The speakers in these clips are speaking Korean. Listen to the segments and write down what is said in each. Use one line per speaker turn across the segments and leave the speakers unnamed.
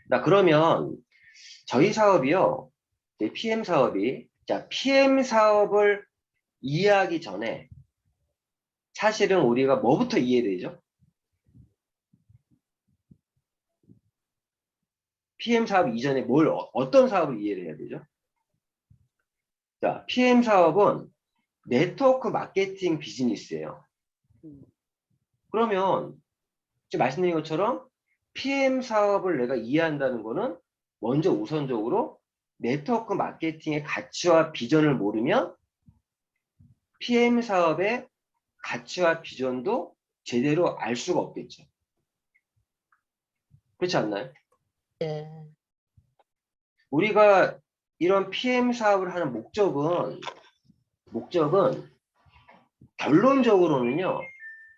자, 그러면 저희 사업이요. PM 사업이, 자, PM 사업을 이해하기 전에 사실은 우리가 뭐부터 이해되죠? PM 사업 이전에 어떤 사업을 이해를 해야 되죠? 자, PM 사업은 네트워크 마케팅 비즈니스예요. 그러면 지금 말씀드린 것처럼 PM 사업을 내가 이해한다는 거는 먼저 우선적으로 네트워크 마케팅의 가치와 비전을 모르면 PM 사업의 가치와 비전도 제대로 알 수가 없겠죠. 그렇지 않나요?
네.
우리가 이런 PM 사업을 하는 목적은 결론적으로는요.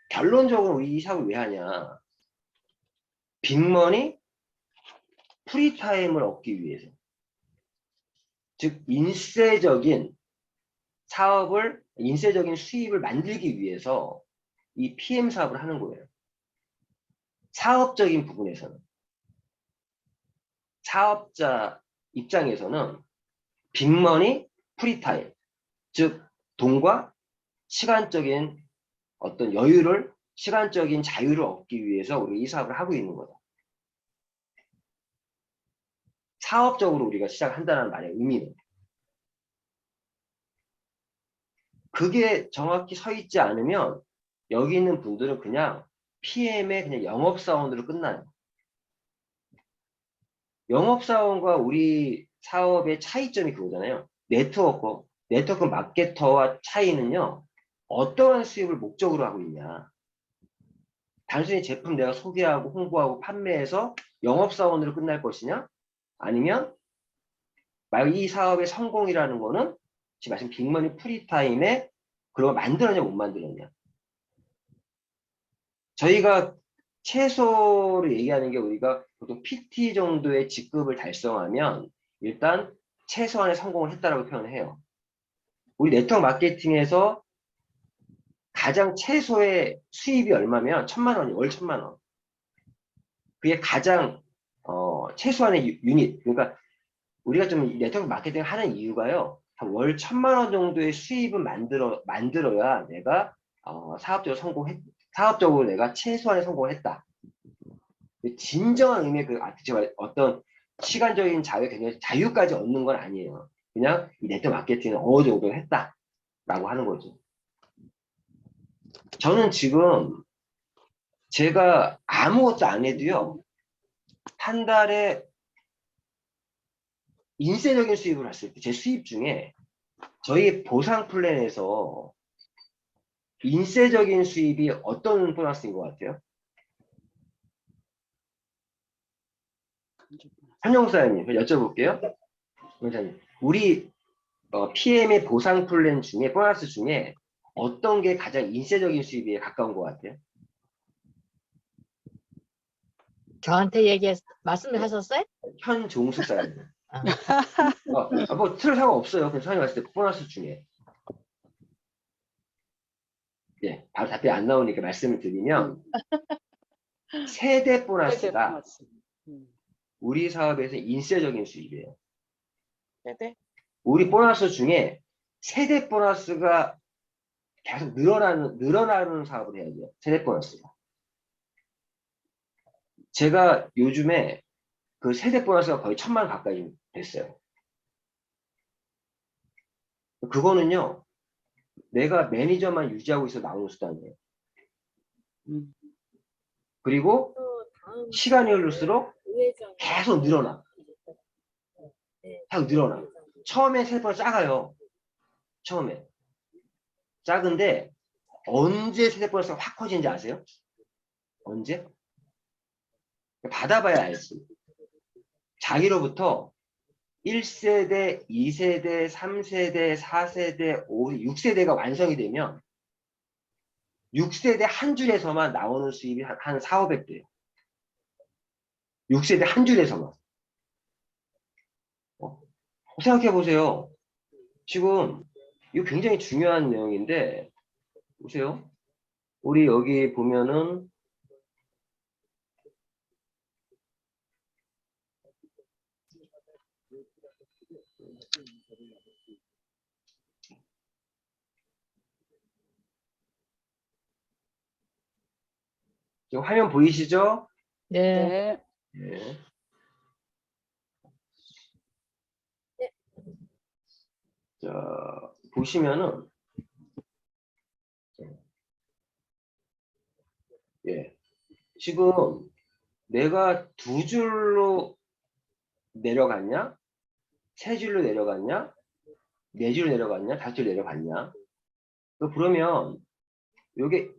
결론적으로 우리 이 사업을 왜 하냐? 빅머니, 프리타임을 얻기 위해서. 즉 인쇄적인 수입을 만들기 위해서 이 PM 사업을 하는 거예요. 사업적인 부분에서는. 사업자 입장에서는 빅머니, 프리타임, 즉 돈과 시간적인 어떤 여유를, 시간적인 자유를 얻기 위해서 우리가 이 사업을 하고 있는 거다. 사업적으로 우리가 시작한다는 말의 의미는. 그게 정확히 서 있지 않으면 여기 있는 분들은 그냥 PM의 그냥 영업사원으로 끝나요. 영업사원과 우리 사업의 차이점이 그거잖아요. 네트워크 마케터와 차이는요. 어떠한 수입을 목적으로 하고 있냐. 단순히 제품 내가 소개하고 홍보하고 판매해서 영업사원으로 끝날 것이냐? 아니면 만약 이 사업의 성공이라는 거는 지금 말씀 빅머니 프리타임에 그걸 만들었냐 못 만들었냐. 저희가 최소로 얘기하는 게 우리가 보통 PT 정도의 직급을 달성하면 일단 최소한의 성공을 했다라고 표현을 해요. 우리 네트워크 마케팅에서 가장 최소의 수입이 얼마면 1,000만 원이 월 1,000만 원. 그게 가장 최소한의 유닛. 그러니까 우리가 좀 네트워크 마케팅 하는 이유가요. 월 1,000만 원 정도의 수입을 만들어야 내가 사업적으로 내가 최소한의 성공을 했다. 진정한 의미의 어떤 시간적인 자유까지 얻는 건 아니에요. 그냥 이 네트워크 마케팅은 어느 정도 했다라고 하는 거죠. 저는 지금 제가 아무것도 안 해도요. 한 달에 인쇄적인 수입을 했을 때 제 수입 중에 저희 보상 플랜에서 인쇄적인 수입이 어떤 보너스인 것 같아요? 한영사님 여쭤볼게요. 우리 PM의 보상 플랜 중에 보너스 중에 어떤 게 가장 인쇄적인 수입에 가까운 것 같아요?
저한테 말씀을 하셨어요?
현종숙 사장님. 뭐 틀 상관없어요. 그냥 사장님 봤을 때 보너스 중에. 예, 바로 답변이 안 나오니까 말씀을 드리면 세대 보너스가 우리 사업에서 인쇄적인 수입이에요.
세대?
우리 보너스 중에 세대 보너스가 계속 늘어나는 사업을 해야 돼요. 세대 보너스가. 제가 요즘에 그 세대 보너스가 거의 1,000만 원 가까이 됐어요. 그거는요, 내가 매니저만 유지하고 있어 나오는 수단이에요. 그리고 시간이 흐를수록 계속 늘어나. 계속 늘어나. 처음에 세대 보너스 작아요. 처음에. 작은데 언제 세대 보너스가 확 커지는지 아세요? 언제? 받아봐야 알지. 자기로부터 1세대, 2세대, 3세대, 4세대, 5세대, 6세대가 완성이 되면 6세대 한 줄에서만 나오는 수입이 한 4, 500대예요. 6세대 한 줄에서만. 생각해 보세요. 지금 이거 굉장히 중요한 내용인데 보세요. 우리 여기 보면은 지금 화면 보이시죠?
네.
네.
네. 자, 보시면은, 예. 지금 내가 두 줄로 내려갔냐? 세 줄로 내려갔냐? 네 줄로 내려갔냐? 다섯 줄로 내려갔냐? 그러면, 요게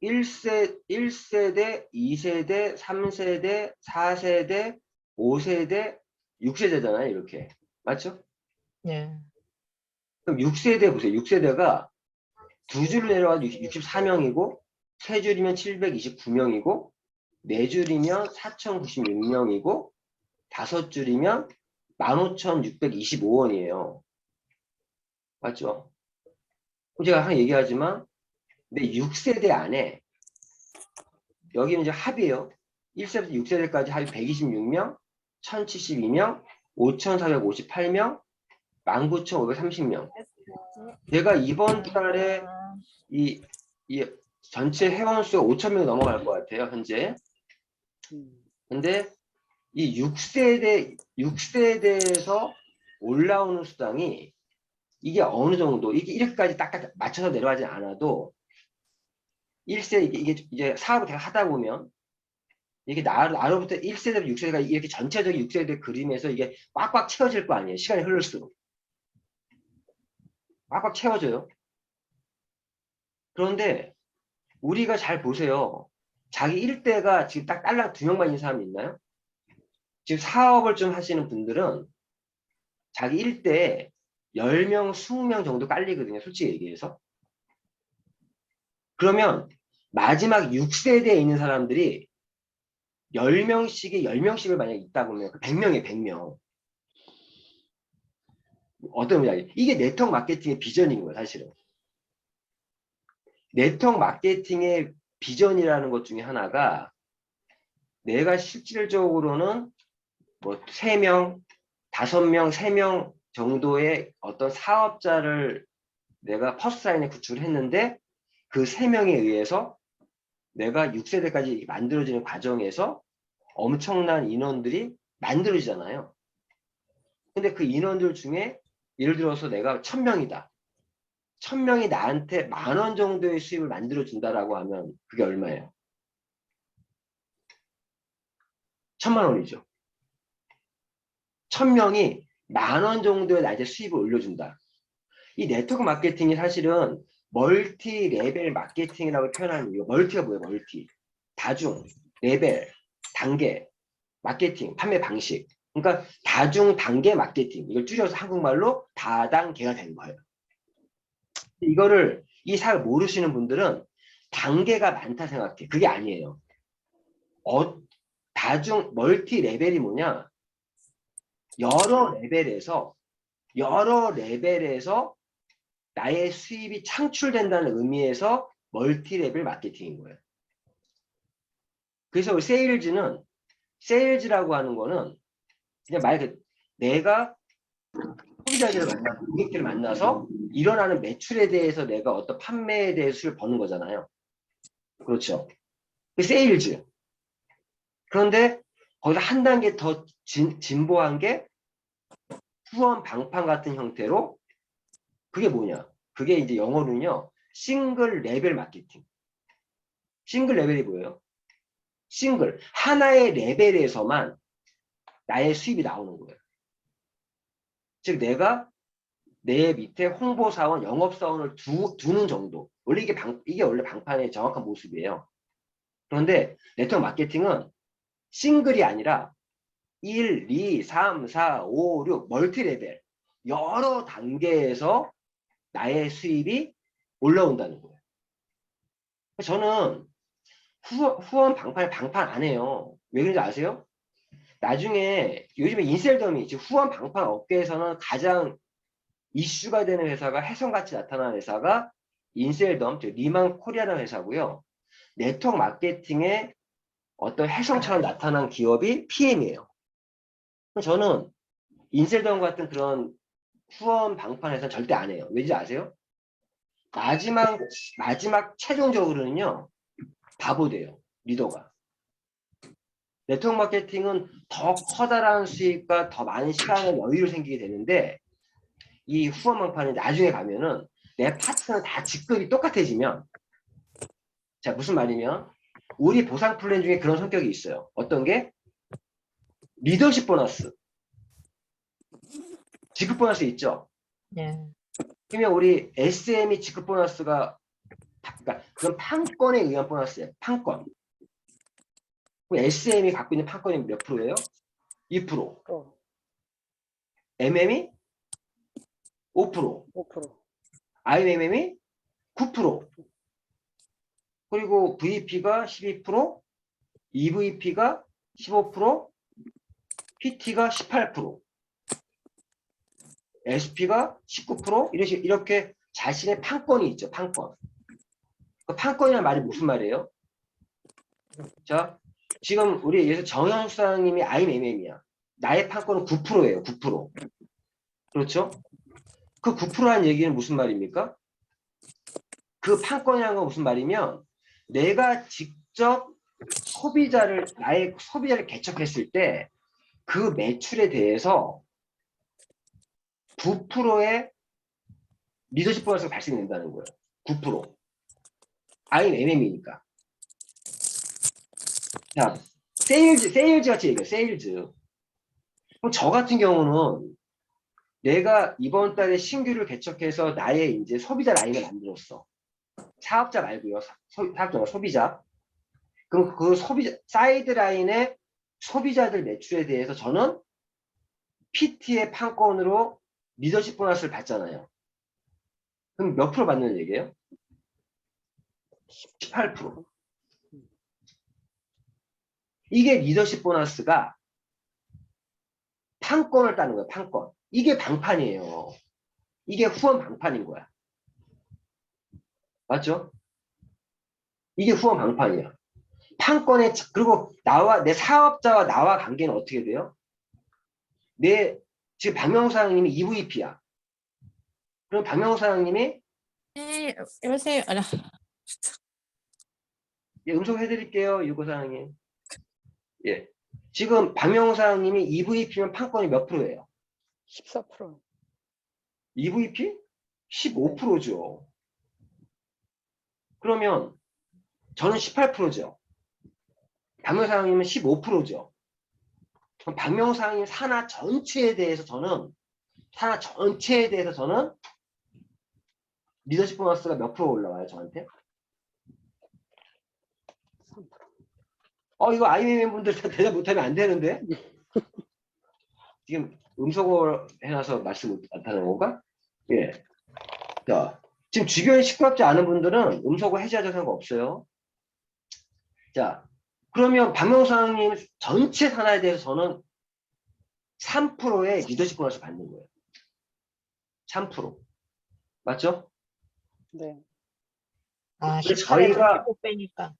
1세대, 2세대, 3세대, 4세대, 5세대, 6세대잖아요, 이렇게. 맞죠?
네.
그럼 6세대 보세요. 6세대가 두 줄로 내려가도 64명이고, 세 줄이면 729명이고, 네 줄이면 4096명이고, 다섯 줄이면 15,625원이에요. 맞죠? 제가 항상 얘기하지만, 내 6세대 안에, 여기는 이제 합이에요. 1세부터 6세대까지 합이 126명, 1072명, 5458명, 19,530명. 제가 이번 달에 이 전체 회원수가 5,000명이 넘어갈 것 같아요, 현재. 근데 이 6세대에서 올라오는 수당이 이게 어느 정도, 이게 이렇게까지 딱 맞춰서 내려가지 않아도 1세, 이게 이제 사업을 계속 하다 보면 이게 나로부터 1세대부터 6세대가 이렇게 전체적인 6세대 그림에서 이게 꽉꽉 채워질 거 아니에요. 시간이 흐를수록. 꽉꽉 채워져요. 그런데 우리가 잘 보세요. 자기 일대가 지금 딱 딸랑 2명만 있는 사람이 있나요? 지금 사업을 좀 하시는 분들은 자기 일대에 10명, 20명 정도 깔리거든요. 솔직히 얘기해서. 그러면 마지막 6세대에 있는 사람들이 10명씩을 만약에 있다 보면 100명이에요, 100명. 어떤 의미냐. 이게 네트워크 마케팅의 비전인 거예요, 사실은. 네트워크 마케팅의 비전이라는 것 중에 하나가 내가 실질적으로는 뭐 3명, 5명, 3명 정도의 어떤 사업자를 내가 퍼스트라인에 구축을 했는데 그 3명에 의해서 내가 6세대까지 만들어지는 과정에서 엄청난 인원들이 만들어지잖아요. 근데 그 인원들 중에 예를 들어서 내가 1000명이다. 1000명이 나한테 10,000원 정도의 수입을 만들어준다라고 하면 그게 얼마예요? 1000만 원이죠. 1000명이 10,000원 정도의 나한테 수입을 올려준다. 이 네트워크 마케팅이 사실은 멀티 레벨 마케팅이라고 표현하는 이유. 멀티가 뭐예요? 멀티. 다중, 레벨, 단계, 마케팅, 판매 방식. 그러니까 다중 단계 마케팅. 이걸 줄여서 한국말로 다단계가 되는 거예요. 이거를 이 사를 모르시는 분들은 단계가 많다 생각해. 그게 아니에요. 다중 멀티 레벨이 뭐냐? 여러 레벨에서 나의 수입이 창출된다는 의미에서 멀티 레벨 마케팅인 거예요. 그래서 세일즈라고 하는 거는 그냥 말 그대로 내가 소비자들을 만나고 고객들을 만나서 일어나는 매출에 대해서 내가 어떤 판매에 대해서 수익을 버는 거잖아요. 그렇죠. 그 세일즈. 그런데 거기서 한 단계 더 진보한 게 후원 방판 같은 형태로 그게 뭐냐? 그게 이제 영어로는요. 싱글 레벨 마케팅. 싱글 레벨이 뭐예요? 싱글. 하나의 레벨에서만 나의 수입이 나오는 거예요. 즉 내가 내 밑에 홍보사원, 영업사원을 두는 정도. 원래 이게 원래 방판의 정확한 모습이에요. 그런데 네트워크 마케팅은 싱글이 아니라 1, 2, 3, 4, 5, 6 멀티 레벨 여러 단계에서 나의 수입이 올라온다는 거예요. 저는 후원 방판 안 해요. 왜 그런지 아세요? 나중에 요즘에 인셀덤이 지금 후원 방판 업계에서는 가장 이슈가 되는 회사가 혜성같이 나타나는 회사가 인셀덤, 즉 리만 코리아라는 회사고요. 네트워크 마케팅의 어떤 혜성처럼 나타난 기업이 PM이에요. 저는 인셀덤 같은 그런 후원 방판에서 절대 안 해요. 왜지 아세요? 마지막 최종적으로는요, 바보 돼요. 리더가. 네트워크 마케팅은 더 커다란 수익과 더 많은 시간과 여유를 생기게 되는데, 이 후원 방판이 나중에 가면은 내 파트너 다 직급이 똑같아지면, 자, 무슨 말이면, 우리 보상 플랜 중에 그런 성격이 있어요. 어떤 게? 리더십 보너스. 직급 보너스 있죠?
예.
그러면 우리 SM이 직급 보너스가, 그러니까 그건 판권에 의한 보너스예요. 판권. SM이 갖고 있는 판권이 몇 프로예요? 2%. MM이 5%.
5%.
IMM이 9%. 그리고 VP가 12%, EVP가 15%, PT가 18%, SP가 19%, 이렇게 자신의 판권이 있죠. 판권. 그 판권이라는 말이 무슨 말이에요? 자, 지금 우리 예를 정현 수사님이 IMM이야. 나의 판권은 9%예요. 9%. 그렇죠? 그 9%라는 얘기는 무슨 말입니까? 그 판권이라는 건 무슨 말이면 내가 직접 나의 소비자를 개척했을 때 그 매출에 대해서 9%의 리더십 보너스가 발생된다는 거예요. 9%. IMM이니까. 자, 세일즈 같이 얘기해요. 세일즈. 그럼 저 같은 경우는 내가 이번 달에 신규를 개척해서 나의 이제 소비자 라인을 만들었어. 사업자 말고요. 사업자가 소비자. 그럼 그 소비자, 사이드 라인의 소비자들 매출에 대해서 저는 PT의 판권으로 리더십 보너스를 받잖아요. 그럼 몇 프로 받는 얘기예요? 18%. 이게 리더십 보너스가 판권을 따는 거예요. 판권. 이게 방판이에요. 이게 후원 방판인 거야. 맞죠? 이게 후원 방판이야. 판권에, 그리고 내 사업자와 나와 관계는 어떻게 돼요? 지금 박명수 사장님이 EVP야. 그럼 박명수 사장님이
네, 여보세요.
예, 음성해드릴게요. 유고 사장님. 예. 지금 박명수 사장님이 EVP면 판권이 몇 프로예요?
14%.
EVP? 15%죠. 그러면 저는 18%죠. 박명수 사장님은 15%죠. 그럼 박명수 사장님 산하 전체에 대해서 저는 리더십 보너스가 몇 프로 올라와요, 저한테?
3%.
이거 IMM 분들 다 대답 못하면 안 되는데? 지금 음소거 해놔서 말씀 못하는 건가? 예. 자, 지금 주변이 시끄럽지 않은 분들은 음소거 해제하자 생각 없어요. 자, 그러면 박명수 사장님 전체 산하에 대해서 저는 3%의 리더십 보너스 받는 거예요. 3%. 맞죠?
네.
아,
근데
18에서 15 빼니까.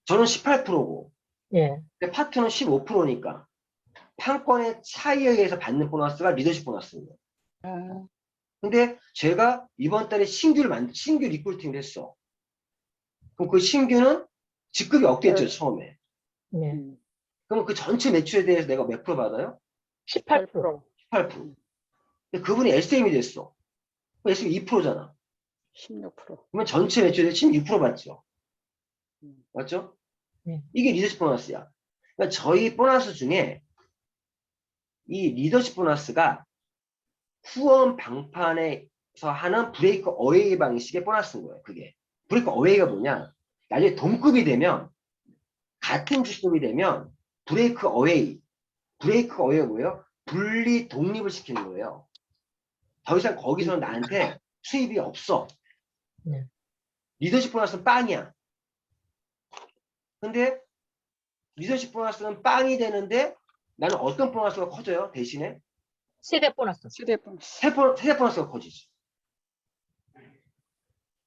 저는 18%고,
예.
파트는 15%니까, 판권의 차이에 의해서 받는 보너스가 리더십 보너스입니다.
아,
근데 제가 이번 달에 신규 리크루팅을 했어. 그럼 그 신규는 직급이 없겠죠, 처음에.
네.
그럼 그 전체 매출에 대해서 내가 몇 프로 받아요?
18%.
18%. 근데 그분이 SM이 됐어. 그럼 SM 2%잖아.
16%.
그러면 전체 매출에 16% 받죠. 맞죠?
네.
이게 리더십 보너스야. 그러니까 저희 보너스 중에 이 리더십 보너스가 후원 방판에서 하는 브레이크 어웨이 방식의 보너스인 거예요. 그게. 브레이크 어웨이가 뭐냐? 나중에 동급이 되면, 같은 직급이 되면 브레이크 어웨이가 뭐예요? 분리 독립을 시키는 거예요. 더 이상 거기서는 나한테 수입이 없어.
네.
리더십 보너스는 빵이야. 근데 리더십 보너스는 빵이 되는데 나는 어떤 보너스가 커져요? 대신에
세대 보너스.
세대 보너스.
세대 보너스가 커지지.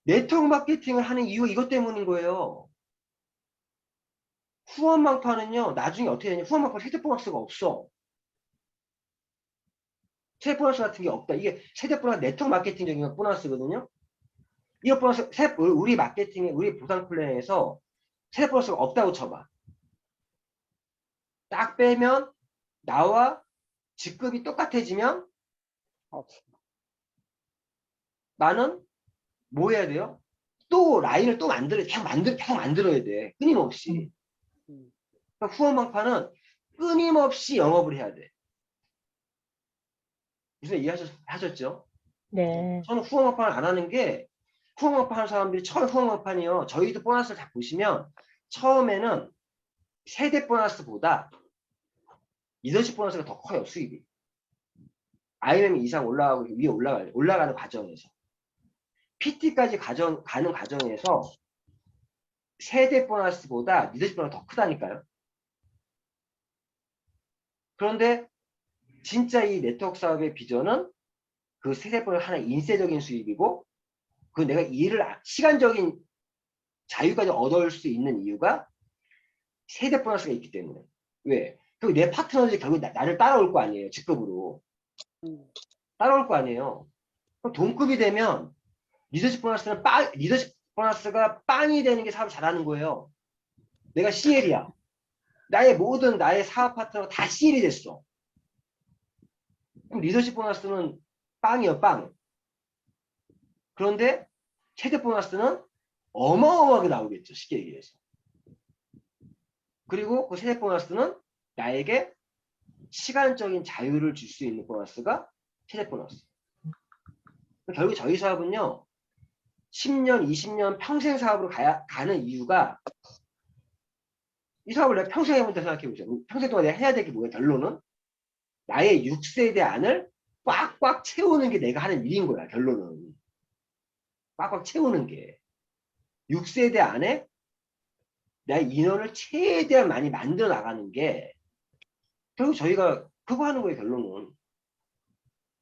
네트워크 마케팅을 하는 이유가 이것 때문인 거예요. 후원망판은요, 나중에 어떻게 되냐, 후원망판 세대 보너스가 없어. 세대 보너스 같은 게 없다. 이게 세대 보너스, 네트워크 마케팅적인 보너스거든요. 이거 보너스, 우리 마케팅에, 우리 보상 플랜에서 세대 보너스가 없다고 쳐봐. 딱 빼면 나와 직급이 똑같아지면
없어.
나는 뭐 해야 돼요? 또 라인을 또 계속 만들어야 돼. 끊임없이.
음.
그러니까 후원망판은 끊임없이 영업을 해야 돼. 무슨 이해하셨죠?
네.
저는 후원망판을 안 하는 게, 후원망판 하는 사람들이 처음 후원망판이요. 저희도 보너스를 다 보시면 처음에는 세대 보너스보다 리더십 보너스가 더 커요, 수입이. IMM 이상 올라가고 위에 올라가는 과정에서. PT까지 가는 과정에서 세대 보너스보다 리더십 보너스가 더 크다니까요. 그런데 진짜 이 네트워크 사업의 비전은 그 세대 보너스 하나의 인쇄적인 수입이고, 그 내가 시간적인 자유까지 얻을 수 있는 이유가 세대 보너스가 있기 때문에. 왜? 그리고 내 파트너들이 결국 나를 따라올 거 아니에요. 직급으로.
음.
따라올 거 아니에요. 그럼 동급이 되면 리더십 보너스가 빵이 되는 게 사업 잘하는 거예요. 내가 CL이야. 나의 사업 파트너가 다 CL이 됐어. 그럼 리더십 보너스는 빵이요, 빵. 그런데 세대 보너스는 어마어마하게 나오겠죠. 쉽게 얘기해서. 그리고 그 세대 보너스는 나에게 시간적인 자유를 줄 수 있는 보너스가 세대 보너스. 결국 저희 사업은요, 10년, 20년 평생 사업으로 가는 이유가, 이 사업을 내가 평생 해본다 생각해보죠. 평생 동안 내가 해야 될 게 뭐야? 결론은 나의 6세대 안을 꽉꽉 채우는 게 내가 하는 일인 거야. 결론은 꽉꽉 채우는 게 6세대 안에 나의 인원을 최대한 많이 만들어 나가는 게 결국 저희가 그거 하는 거예요. 결론은.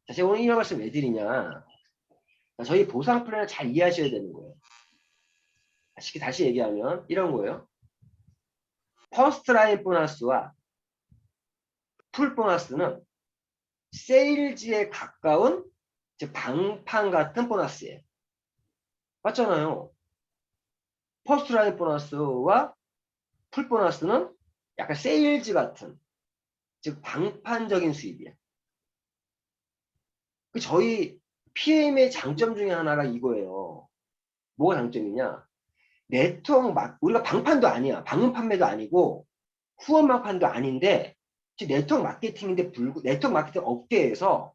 자, 제가 오늘 이런 말씀 왜 드리냐, 저희 보상 플랜을 잘 이해하셔야 되는 거예요. 다시 얘기하면 이런 거예요. 퍼스트 라인 보너스와 풀 보너스는 세일즈에 가까운 방판 같은 보너스예요. 맞잖아요. 퍼스트 라인 보너스와 풀 보너스는 약간 세일즈 같은, 즉 방판적인 수입이야. 저희 PM의 장점 중에 하나가 이거예요. 뭐가 장점이냐? 우리가 방판도 아니야. 방문 판매도 아니고 후원 방판도 아닌데 네트워크 마케팅인데 네트워크 마케팅 업계에서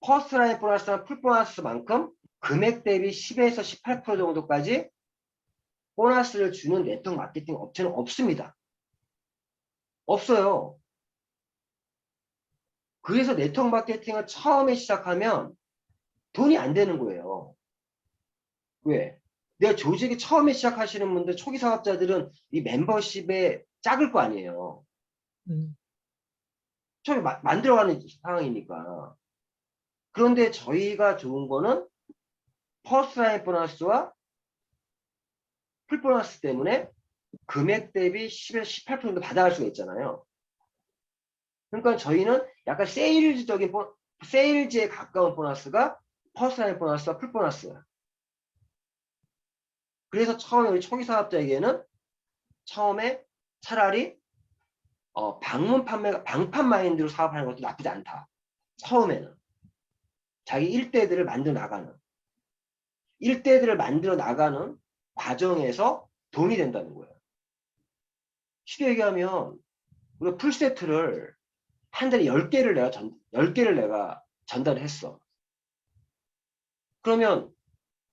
퍼스트 라인 보너스나 풀 보너스만큼 금액 대비 10에서 18% 정도까지 보너스를 주는 네트워크 마케팅 업체는 없습니다. 없어요. 그래서 네트워크 마케팅을 처음에 시작하면 돈이 안 되는 거예요. 왜? 내가 조직이 처음에 시작하시는 분들, 초기 사업자들은 이 멤버십에 작을 거 아니에요. 처음에 만들어가는 상황이니까. 그런데 저희가 좋은 거는 퍼스트 라인 보너스와 풀 보너스 때문에 금액 대비 10에서 18% 정도 받아갈 수가 있잖아요. 그러니까 저희는 약간 세일즈에 가까운 보너스가 퍼스트 라인 보너스와 풀 보너스야. 그래서 처음에 우리 초기 사업자에게는 처음에 차라리 방판 마인드로 사업하는 것도 나쁘지 않다. 처음에는 자기 일대들을 만들어 나가는 과정에서 돈이 된다는 거예요. 쉽게 얘기하면 우리가 풀세트를 한 달에 10개를 내가 전달을 했어. 그러면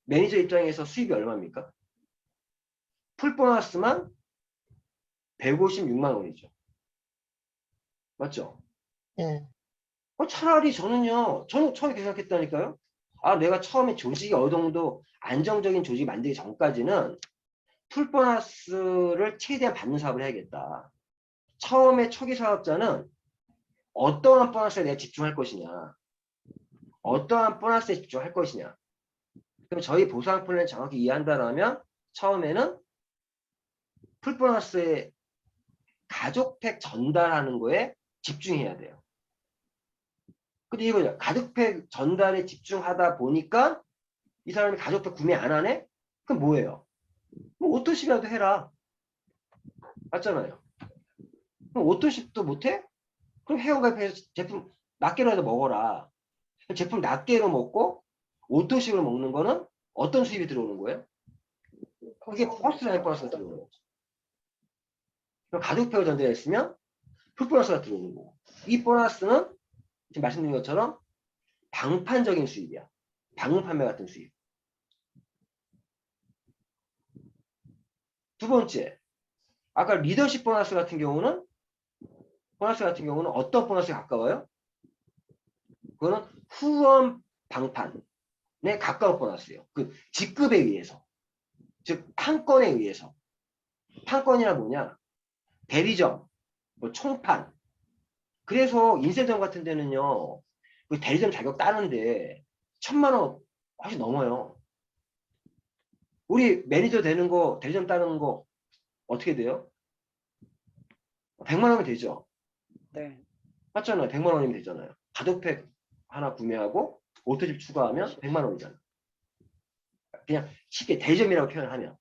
매니저 입장에서 수입이 얼마입니까? 풀 보너스만 156만 원이죠. 맞죠?
네.
차라리 저는 처음에 생각했다니까요. 내가 처음에 조직이 어느 정도 안정적인 조직이 만들기 전까지는 풀 보너스를 최대한 받는 사업을 해야겠다. 처음에 초기 사업자는 어떠한 보너스에 내가 집중할 것이냐, 어떠한 보너스에 집중할 것이냐. 그럼 저희 보상 플랜을 정확히 이해한다면 처음에는 풀 보너스에 가족팩 전달하는 거에 집중해야 돼요. 근데 이거죠. 가족팩 전달에 집중하다 보니까 이 사람이 가족팩 구매 안 하네? 그럼 뭐예요? 뭐 오토십이라도 해라. 맞잖아요. 그럼 오토십도 못해? 그럼 회원가입해서 제품 낱개로라도 먹어라. 제품 낱개로 먹고 오토십을 먹는 거는 어떤 수입이 들어오는 거예요? 그게 퍼스트 라인 보너스가 들어오는 거죠. 그럼 가족팩을 전달했으면 풀 보너스가 들어오는 거고, 이 보너스는 지금 말씀드린 것처럼 방판적인 수입이야. 방문 판매 같은 수입. 두 번째, 아까 리더십 보너스 같은 경우는 어떤 보너스에 가까워요? 그거는 후원 방판에 가까운 보너스예요. 그 직급에 의해서, 즉 판권에 의해서. 판권이란 뭐냐? 대리점, 뭐 총판. 그래서 인쇄점 같은 데는요, 그 대리점 자격 따는데 1,000만 원 훨씬 넘어요. 우리 매니저 되는 거, 대리점 따는 거 어떻게 돼요? 100만 원이면 되죠.
네.
맞잖아요. 100만 원이면 되잖아요. 가족팩 하나 구매하고 오토집 추가하면 100만 원이잖아요. 그냥 쉽게 대리점이라고 표현하면.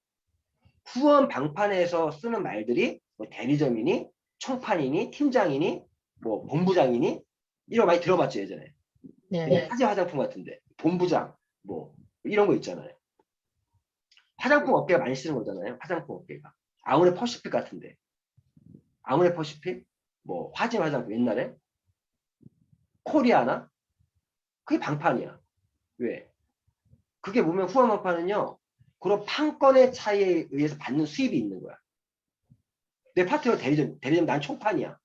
후원 방판에서 쓰는 말들이 뭐 대리점이니, 총판이니, 팀장이니, 뭐 본부장이니, 이런 거 많이 들어봤죠, 예전에.
네.
화재 화장품 같은데 본부장 뭐 이런 거 있잖아요. 화장품 업계가 많이 쓰는 거잖아요. 화장품 업계가 아모레 퍼시픽 같은데, 아모레 퍼시픽 뭐 화재 화장품 옛날에 코리아나, 그게 방판이야. 왜? 그게 보면 후원 방판은요, 그런 판권의 차이에 의해서 받는 수입이 있는 거야. 내 파트너 대리점 난 총판이야.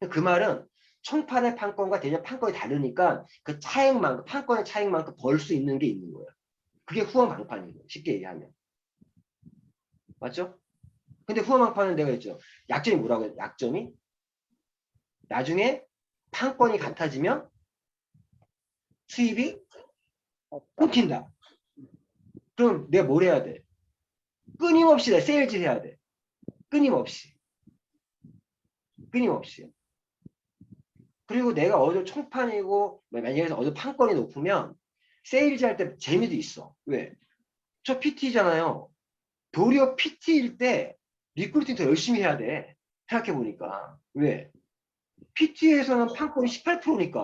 그 말은 총판의 판권과 대리점 판권이 다르니까 그 차액만큼, 판권의 차액만큼 벌 수 있는 게 있는 거야. 그게 후원 방판인 거예요. 쉽게 얘기하면. 맞죠? 근데 후원 방판은 내가 했죠. 약점이 뭐라고 해요? 약점이 나중에 판권이 같아지면 수입이
없다.
끊긴다. 그럼 내가 뭘 해야 돼? 끊임없이 내 세일즈 해야 돼. 끊임없이. 끊임없이. 그리고 내가 어디 총판이고 만약에 어디 판권이 높으면 세일즈 할 때 재미도 있어. 왜? 저 PT잖아요. 도리어 PT일 때 리크루팅 더 열심히 해야 돼. 생각해보니까. 왜? PT에서는 판권이 18%니까.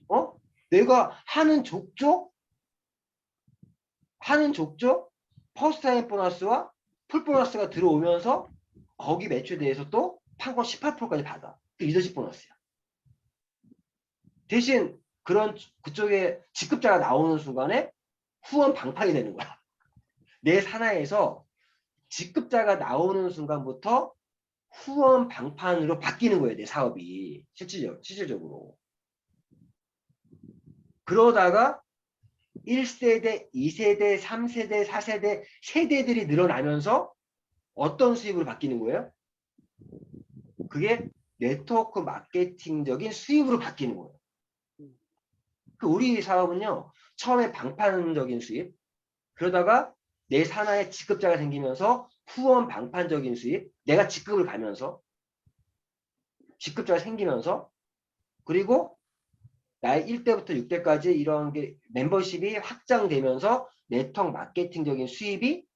어? 내가 하는 족족 퍼스트 타임 보너스와 풀 보너스가 들어오면서 거기 매출에 대해서 또 판권 18%까지 받아. 그 리더십 보너스야. 대신 그쪽에 직급자가 나오는 순간에 후원 방판이 되는 거야. 내 산하에서 직급자가 나오는 순간부터 후원 방판으로 바뀌는 거예요. 내 사업이. 실질적으로. 그러다가 1세대, 2세대, 3세대, 4세대, 세대들이 늘어나면서 어떤 수입으로 바뀌는 거예요? 그게 네트워크 마케팅적인 수입으로 바뀌는 거예요. 우리 사업은요, 처음에 방판적인 수입, 그러다가 내 산하에 직급자가 생기면서 후원 방판적인 수입, 내가 직급을 가면서, 직급자가 생기면서, 그리고 나의 1대부터 6대까지 이런 게 멤버십이 확장되면서 네트워크 마케팅적인 수입이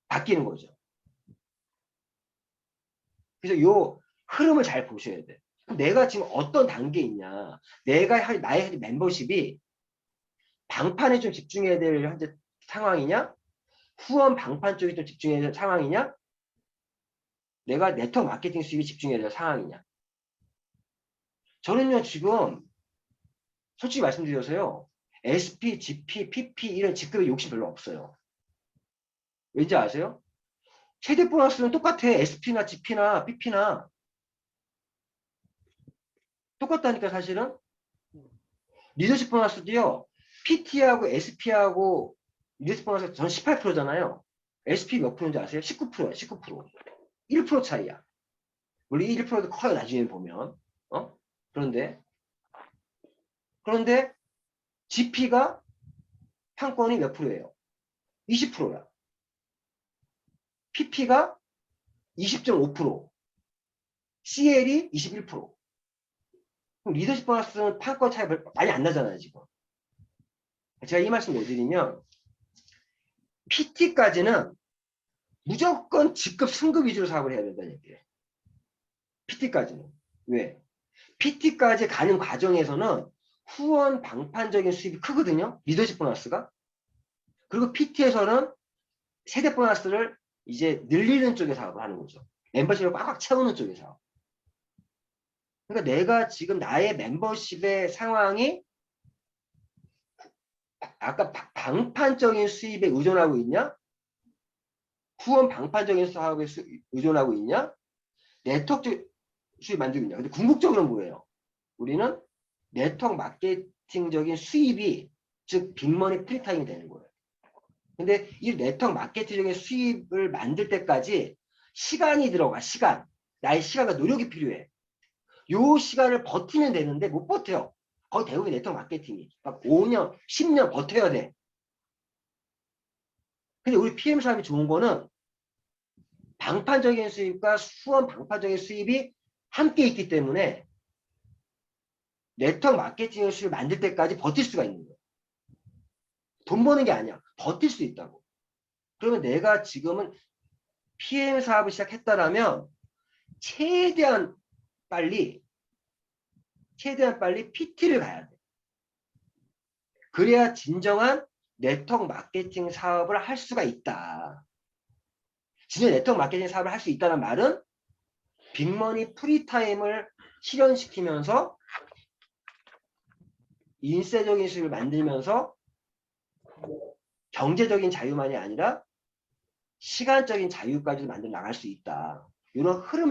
바뀌는 거죠. 그래서 요 흐름을 잘 보셔야 돼. 내가 지금 어떤 단계에 있냐. 나의 멤버십이 방판에 좀 집중해야 될 현재 상황이냐? 후원 방판 쪽에 좀 집중해야 될 상황이냐? 내가 네트워크 마케팅 수입에 집중해야 될 상황이냐? 저는요, 지금 솔직히 말씀드려서요. SP, GP, PP 이런 직급에 욕심 별로 없어요. 왠지 아세요? 최대 보너스는 똑같아. SP나 GP나 PP나. 똑같다니까 사실은. 리더십 보너스도요. PT하고 SP하고 리더십 보너스 전 18%잖아요. SP 몇 프로인지 아세요? 19%야. 19%. 1% 차이야. 물론 1%도 커요. 나중에 보면. 그런데 GP가 판권이 몇 프로예요? 20%야. PP가 20.5%, CL이 21%. 그럼 리더십 보너스는 판권 차이 많이 안 나잖아요, 지금. 제가 이 말씀 왜 드리면, PT까지는 무조건 직급 승급 위주로 사업을 해야 된다는 얘기예요. PT까지는. 왜? PT까지 가는 과정에서는 후원 방판적인 수입이 크거든요. 리더십 보너스가. 그리고 PT에서는 세대 보너스를 이제 늘리는 쪽의 사업을 하는 거죠. 멤버십을 꽉꽉 채우는 쪽의 사업. 그러니까 내가 지금 나의 멤버십의 상황이 아까 방판적인 수입에 의존하고 있냐? 후원 방판적인 사업에 의존하고 있냐? 네트워크 수입 만들고 있냐? 근데 궁극적으로는 뭐예요? 우리는 네트워크 마케팅적인 수입이 즉 빅머니 프리타임이 되는 거예요. 근데 이 네트워크 마케팅적인 수입을 만들 때까지 시간이 들어가. 시간. 나의 시간과 노력이 필요해. 요 시간을 버티면 되는데 못 버텨요. 거의 대부분 네트워크 마케팅이. 막 5년, 10년 버텨야 돼. 근데 우리 PM 사업이 좋은 거는 방판적인 수입과 후원 방판적인 수입이 함께 있기 때문에 네트워크 마케팅의 수입을 만들 때까지 버틸 수가 있는 거예요. 돈 버는 게 아니야. 버틸 수 있다고. 그러면 내가 지금은 PM 사업을 시작했다라면 최대한 빨리 PT를 가야 돼. 그래야 진정한 네트워크 마케팅 사업을 할 수가 있다. 진짜 네트워크 마케팅 사업을 할 수 있다는 말은 빅머니 프리타임을 실현시키면서 인쇄적인 수입을 만들면서 경제적인 자유만이 아니라 시간적인 자유까지도 만들어 나갈 수 있다. 이런 흐름을